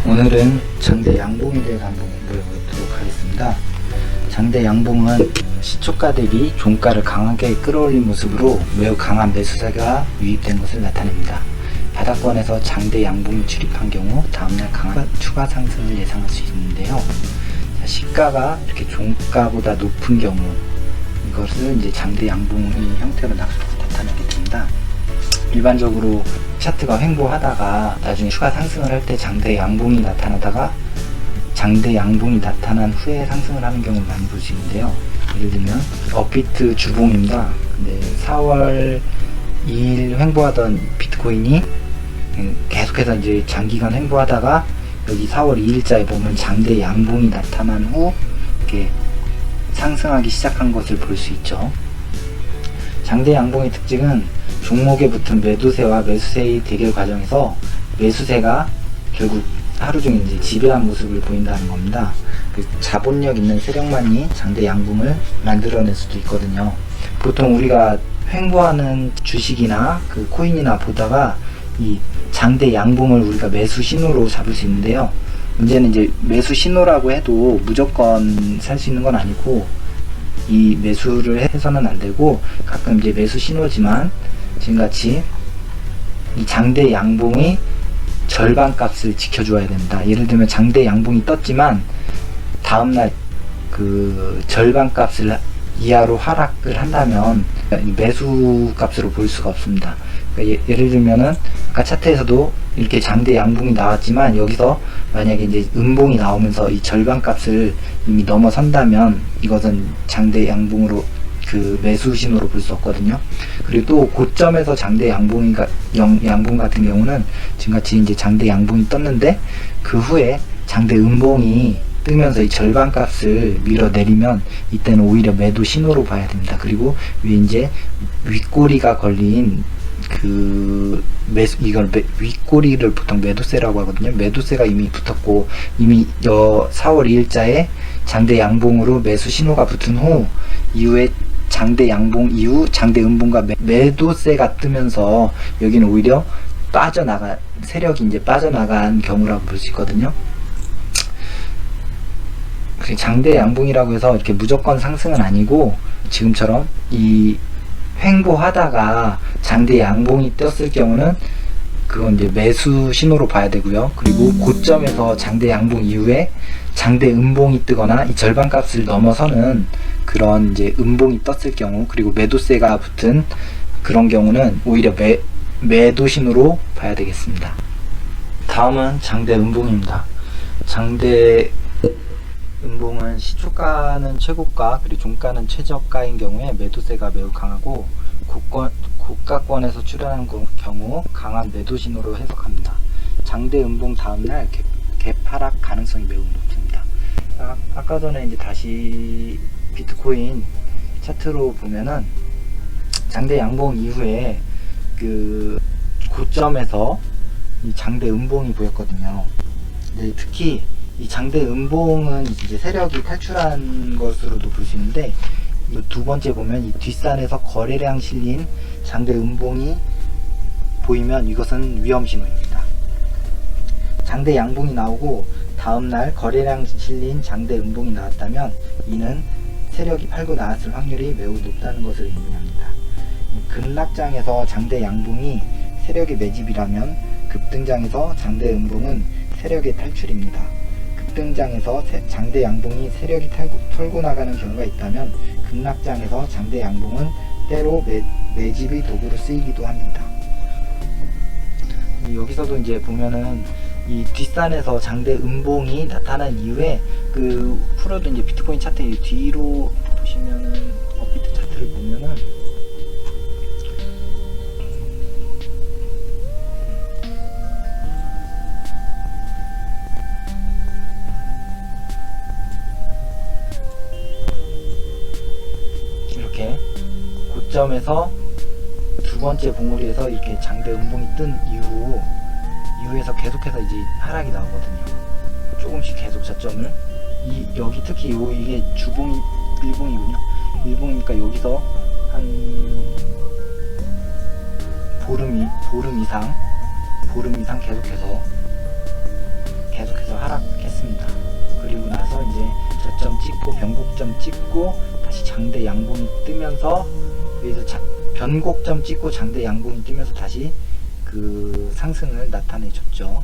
오늘은 장대 양봉에 대해서 한번 공부해보도록 하겠습니다. 장대 양봉은 시초가 대비 종가를 강하게 끌어올린 모습으로 매우 강한 매수세가 유입된 것을 나타냅니다. 바닥권에서 장대 양봉이 출입한 경우 다음날 강한 추가 상승을 예상할 수 있는데요. 시가가 이렇게 종가보다 높은 경우 이것을 이제 장대 양봉의 형태로 나타내게 됩니다. 일반적으로 차트가 횡보하다가 나중에 추가 상승을 할 때 장대 양봉이 나타나다가 장대 양봉이 나타난 후에 상승을 하는 경우를 많이 볼 수 있는데요. 예를 들면 업비트 주봉입니다. 근데 4월 2일 횡보하던 비트코인이 계속해서 이제 장기간 횡보하다가 여기 4월 2일자에 보면 장대 양봉이 나타난 후 이렇게 상승하기 시작한 것을 볼 수 있죠. 장대 양봉의 특징은 종목에 붙은 매도세와 매수세의 대결 과정에서 매수세가 결국 하루 종일 이제 지배한 모습을 보인다는 겁니다. 그 자본력 있는 세력만이 장대 양봉을 만들어낼 수도 있거든요. 보통 우리가 횡보하는 주식이나 그 코인이나 보다가 이 장대 양봉을 우리가 매수 신호로 잡을 수 있는데요. 문제는 이제 매수 신호라고 해도 무조건 살 수 있는 건 아니고 이 매수를 해서는 안 되고 가끔 이제 매수 신호지만 지금같이 이 장대 양봉이 절반 값을 지켜줘야 됩니다. 예를 들면 장대 양봉이 떴지만 다음날 그 절반 값을 이하로 하락을 한다면 매수 값으로 볼 수가 없습니다. 그러니까 예를 들면은 아까 차트에서도 이렇게 장대 양봉이 나왔지만 여기서 만약에 이제 음봉이 나오면서 이 절반 값을 이미 넘어선다면 이것은 장대 양봉으로 그 매수 신호로 볼 수 없거든요. 그리고 또 고점에서 장대 양봉 같은 경우는 지금같이 이제 장대 양봉이 떴는데 그 후에 장대 음봉이 뜨면서 이 절반 값을 밀어내리면 이때는 오히려 매도 신호로 봐야 됩니다. 그리고 위에 이제 윗꼬리가 걸린 그 이걸 윗꼬리를 보통 매도세라고 하거든요. 매도세가 이미 붙었고 이미 4월 2일자에 장대 양봉으로 매수 신호가 붙은 후 이후에 장대 양봉 이후 장대 음봉과 매도세가 뜨면서 여기는 오히려 세력이 이제 빠져나간 경우라고 볼 수 있거든요. 장대 양봉이라고 해서 이렇게 무조건 상승은 아니고 지금처럼 이 횡보하다가 장대 양봉이 떴을 경우는 그건 이제 매수 신호로 봐야 되고요. 그리고 고점에서 장대 양봉 이후에 장대 음봉이 뜨거나 이 절반 값을 넘어서는 그런 이제 음봉이 떴을 경우 그리고 매도세가 붙은 그런 경우는 오히려 매도 신호로 봐야 되겠습니다. 다음은 장대 음봉입니다. 장대 음봉은 시초가는 최고가 그리고 종가는 최저가인 경우에 매도세가 매우 강하고 고가권에서 출현하는 경우 강한 매도 신호로 해석합니다. 장대 음봉 다음날 갭하락 가능성이 매우 높습니다. 아까 전에 이제 다시 비트코인 차트로 보면은 장대 양봉 이후에 그 고점에서 이 장대 음봉이 보였거든요. 근데 특히 이 장대 음봉은 이제 세력이 탈출한 것으로도 볼 수 있는데 이 두 번째 보면 이 뒷산에서 거래량 실린 장대 음봉이 보이면 이것은 위험 신호입니다. 장대 양봉이 나오고 다음날 거래량 실린 장대 음봉이 나왔다면 이는 세력이 팔고 나왔을 확률이 매우 높다는 것을 의미합니다. 급락장에서 장대 양봉이 세력의 매집이라면 급등장에서 장대 음봉은 세력의 탈출입니다. 급등장에서 장대 양봉이 세력이 털고 나가는 경우가 있다면 급락장에서 장대 양봉은 때로 매집의 도구로 쓰이기도 합니다. 여기서도 이제 보면은 이 뒷산에서 장대 음봉이 나타난 이후에 그 후로도 이제 비트코인 차트 뒤로 보시면은 업비트 차트를 보면은 이렇게 고점에서 두 번째 봉우리에서 이렇게 장대 음봉이 뜬 이후에서 계속해서 이제 하락이 나오거든요. 조금씩 계속 저점을 여기 특히 이게 주봉이 일봉이군요. 일봉이니까 여기서 한 보름 이상 계속해서 장대 양봉이 뜨면서 여기서 변곡점 찍고 장대 양봉이 뜨면서 다시 그 상승을 나타내 줬죠.